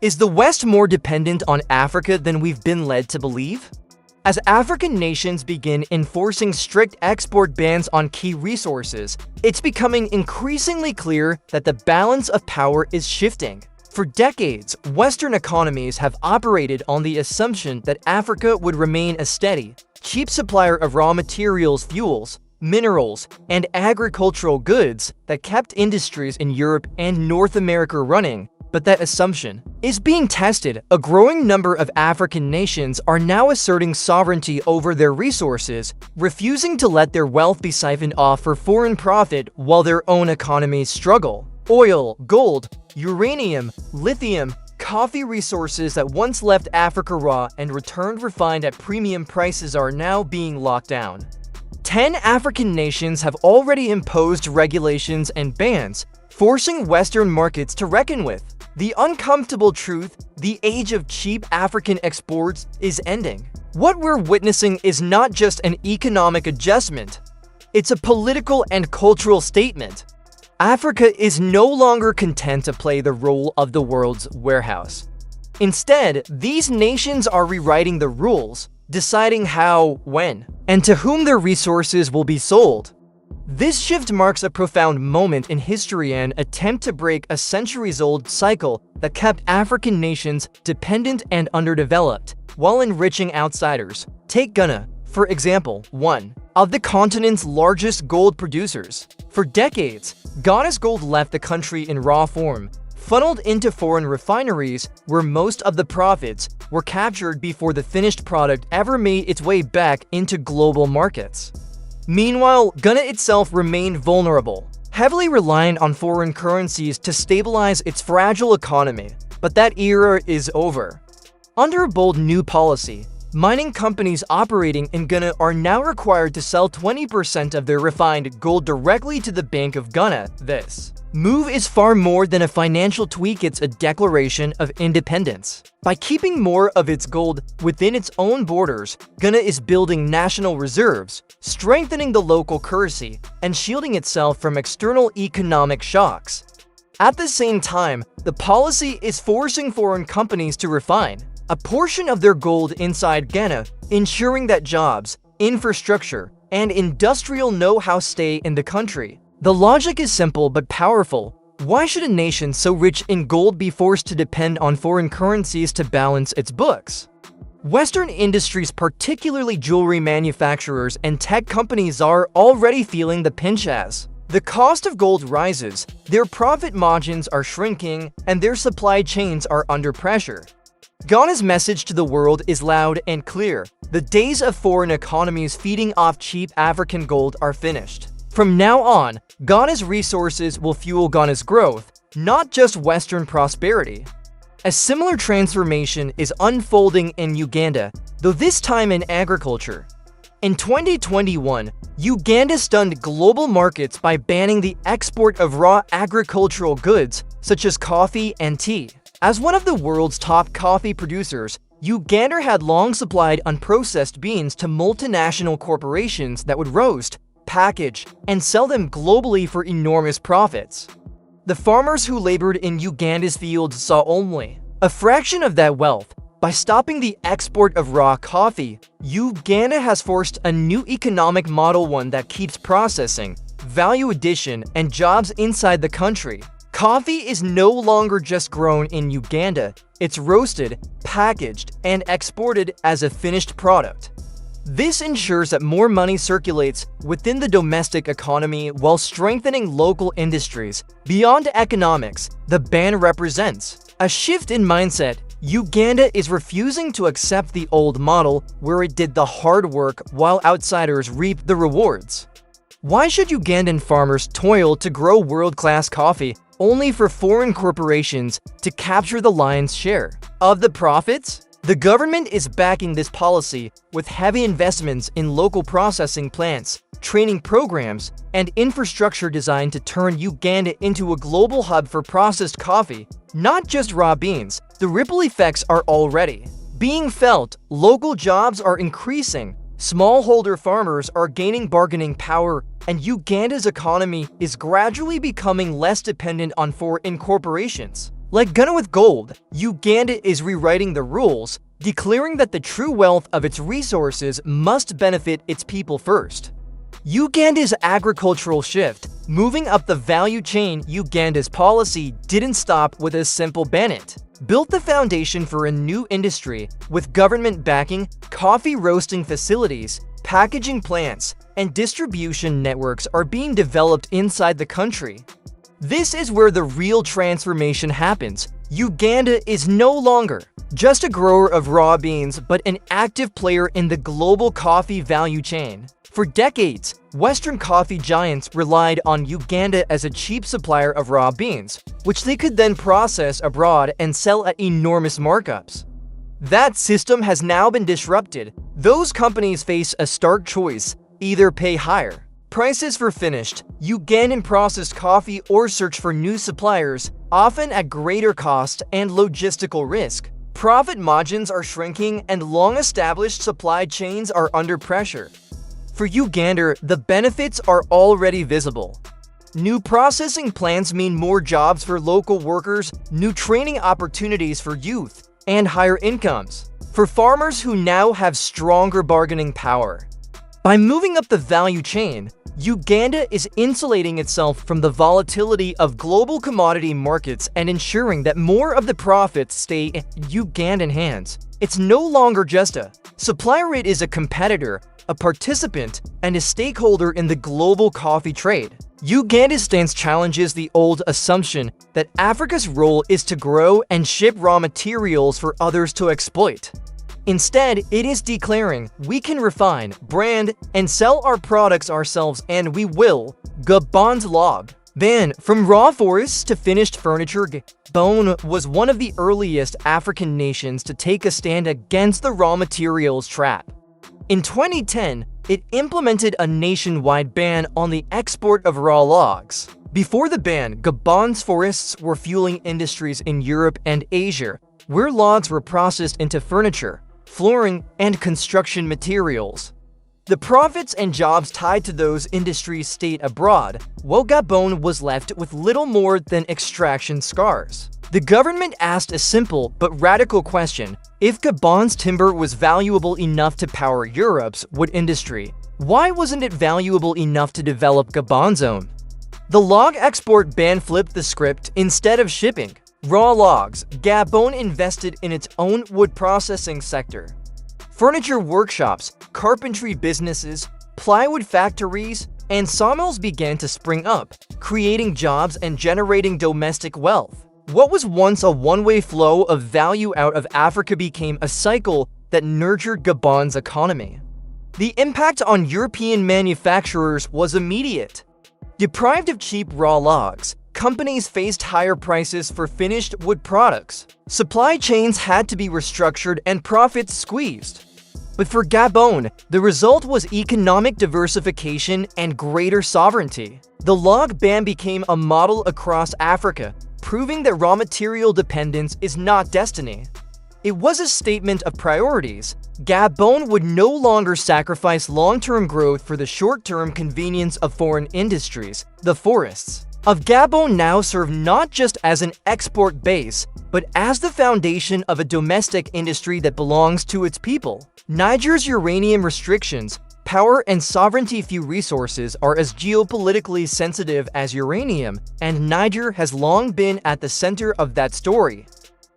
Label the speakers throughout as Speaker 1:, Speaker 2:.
Speaker 1: Is the West more dependent on Africa than we've been led to believe? As African nations begin enforcing strict export bans on key resources, it's becoming increasingly clear that the balance of power is shifting. For decades, Western economies have operated on the assumption that Africa would remain a steady, cheap supplier of raw materials, fuels, minerals, and agricultural goods that kept industries in Europe and North America running. But that assumption is being tested. A growing number of African nations are now asserting sovereignty over their resources, refusing to let their wealth be siphoned off for foreign profit while their own economies struggle. Oil, gold, uranium, lithium, coffee resources that once left Africa raw and returned refined at premium prices are now being locked down. 10 African nations have already imposed regulations and bans, forcing Western markets to reckon with. The uncomfortable truth, the age of cheap African exports is ending. What we're witnessing is not just an economic adjustment, it's a political and cultural statement. Africa is no longer content to play the role of the world's warehouse. Instead, these nations are rewriting the rules, deciding how, when, and to whom their resources will be sold. This shift marks a profound moment in history and attempt to break a centuries-old cycle that kept African nations dependent and underdeveloped, while enriching outsiders. Take Ghana, for example, one of the continent's largest gold producers. For decades, Ghana's gold left the country in raw form, funneled into foreign refineries where most of the profits were captured before the finished product ever made its way back into global markets. Meanwhile, Ghana itself remained vulnerable, heavily reliant on foreign currencies to stabilize its fragile economy. But that era is over. Under a bold new policy, mining companies operating in Ghana are now required to sell 20% of their refined gold directly to the Bank of Ghana. This move is far more than a financial tweak, it's a declaration of independence. By keeping more of its gold within its own borders, Ghana is building national reserves, strengthening the local currency, and shielding itself from external economic shocks. At the same time, the policy is forcing foreign companies to refine a portion of their gold inside Ghana, ensuring that jobs, infrastructure, and industrial know-how stay in the country. The logic is simple but powerful. Why should a nation so rich in gold be forced to depend on foreign currencies to balance its books? Western industries, particularly jewelry manufacturers and tech companies, are already feeling the pinch as the cost of gold rises, their profit margins are shrinking, and their supply chains are under pressure. Ghana's message to the world is loud and clear. The days of foreign economies feeding off cheap African gold are finished. From now on, Ghana's resources will fuel Ghana's growth, not just Western prosperity. A similar transformation is unfolding in Uganda, though this time in agriculture. In 2021, Uganda stunned global markets by banning the export of raw agricultural goods such as coffee and tea. As one of the world's top coffee producers, Uganda had long supplied unprocessed beans to multinational corporations that would roast, package, and sell them globally for enormous profits. The farmers who labored in Uganda's fields saw only a fraction of that wealth. By stopping the export of raw coffee, Uganda has forced a new economic model, one that keeps processing, value addition, and jobs inside the country. Coffee is no longer just grown in Uganda, it's roasted, packaged, and exported as a finished product. This ensures that more money circulates within the domestic economy while strengthening local industries. Beyond economics, the ban represents a shift in mindset. Uganda is refusing to accept the old model where it did the hard work while outsiders reap the rewards. Why should Ugandan farmers toil to grow world-class coffee only for foreign corporations to capture the lion's share of the profits? The government is backing this policy with heavy investments in local processing plants, training programs, and infrastructure designed to turn Uganda into a global hub for processed coffee, not just raw beans. The ripple effects are already being felt. Local jobs are increasing, smallholder farmers are gaining bargaining power, and Uganda's economy is gradually becoming less dependent on foreign corporations. Like Ghana with gold, Uganda is rewriting the rules, declaring that the true wealth of its resources must benefit its people first. Uganda's agricultural shift, moving up the value chain. Uganda's policy didn't stop with a simple ban. It built the foundation for a new industry with government backing. Coffee roasting facilities, packaging plants, and distribution networks are being developed inside the country. This is where the real transformation happens. Uganda is no longer just a grower of raw beans, but an active player in the global coffee value chain. For decades, Western coffee giants relied on Uganda as a cheap supplier of raw beans, which they could then process abroad and sell at enormous markups. That system has now been disrupted. Those companies face a stark choice: either pay higher prices for finished Ugandan processed coffee or search for new suppliers, often at greater cost and logistical risk. Profit margins are shrinking and long-established supply chains are under pressure. For Uganda, the benefits are already visible. New processing plants mean more jobs for local workers, new training opportunities for youth, and higher incomes for farmers who now have stronger bargaining power. By moving up the value chain, Uganda is insulating itself from the volatility of global commodity markets and ensuring that more of the profits stay in Ugandan hands. It's no longer just a supplier, it is a competitor, a participant, and a stakeholder in the global coffee trade. Uganda's stance challenges the old assumption that Africa's role is to grow and ship raw materials for others to exploit. Instead, it is declaring, we can refine, brand, and sell our products ourselves, and we will. Gabon's log ban from raw forests to finished furniture. Gabon was one of the earliest African nations to take a stand against the raw materials trap. In 2010, it implemented a nationwide ban on the export of raw logs. Before the ban, Gabon's forests were fueling industries in Europe and Asia, where logs were processed into furniture, flooring, and construction materials. The profits and jobs tied to those industries stayed abroad, while Gabon was left with little more than extraction scars. The government asked a simple but radical question: if Gabon's timber was valuable enough to power Europe's wood industry, why wasn't it valuable enough to develop Gabon's own? The log export ban flipped the script. Instead of shipping raw logs, Gabon invested in its own wood processing sector. Furniture workshops, carpentry businesses, plywood factories, and sawmills began to spring up, creating jobs and generating domestic wealth. What was once a one-way flow of value out of Africa became a cycle that nurtured Gabon's economy. The impact on European manufacturers was immediate. Deprived of cheap raw logs, companies faced higher prices for finished wood products. Supply chains had to be restructured and profits squeezed. But for Gabon, the result was economic diversification and greater sovereignty. The log ban became a model across Africa, proving that raw material dependence is not destiny. It was a statement of priorities. Gabon would no longer sacrifice long-term growth for the short-term convenience of foreign industries. The forests of Gabon now serve not just as an export base, but as the foundation of a domestic industry that belongs to its people. Niger's uranium restrictions, power and sovereignty. Few resources are as geopolitically sensitive as uranium, and Niger has long been at the center of that story.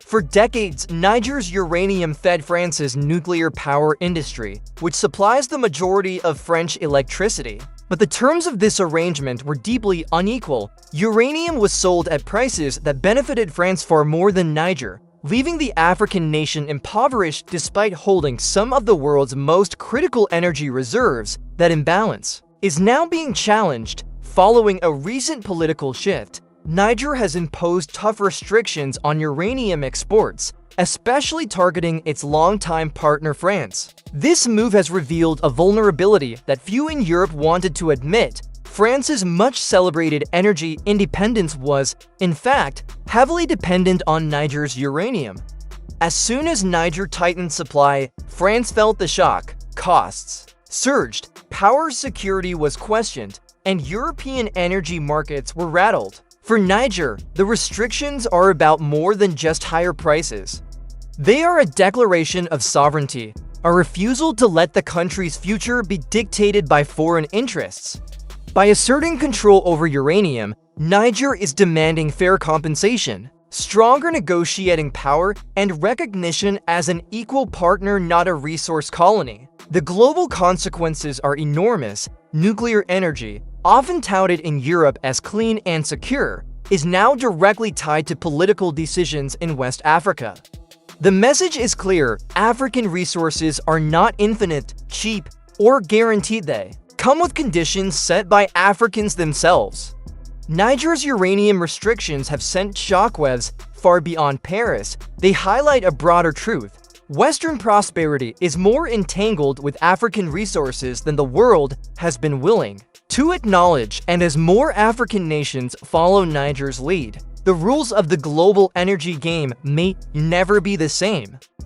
Speaker 1: For decades, Niger's uranium fed France's nuclear power industry, which supplies the majority of French electricity. But the terms of this arrangement were deeply unequal. Uranium was sold at prices that benefited France far more than Niger, leaving the African nation impoverished despite holding some of the world's most critical energy reserves. That imbalance is now being challenged. Following a recent political shift, Niger has imposed tough restrictions on uranium exports, especially targeting its longtime partner France. This move has revealed a vulnerability that few in Europe wanted to admit. France's much-celebrated energy independence was, in fact, heavily dependent on Niger's uranium. As soon as Niger tightened supply, France felt the shock. Costs surged, power security was questioned, and European energy markets were rattled. For Niger, the restrictions are about more than just higher prices. They are a declaration of sovereignty, a refusal to let the country's future be dictated by foreign interests. By asserting control over uranium, Niger is demanding fair compensation, stronger negotiating power, and recognition as an equal partner, not a resource colony. The global consequences are enormous. Nuclear energy, often touted in Europe as clean and secure, is now directly tied to political decisions in West Africa. The message is clear: African resources are not infinite, cheap, or guaranteed. They come with conditions set by Africans themselves. Niger's uranium restrictions have sent shockwaves far beyond Paris. They highlight a broader truth. Western prosperity is more entangled with African resources than the world has been willing to acknowledge, and as more African nations follow Niger's lead, the rules of the global energy game may never be the same.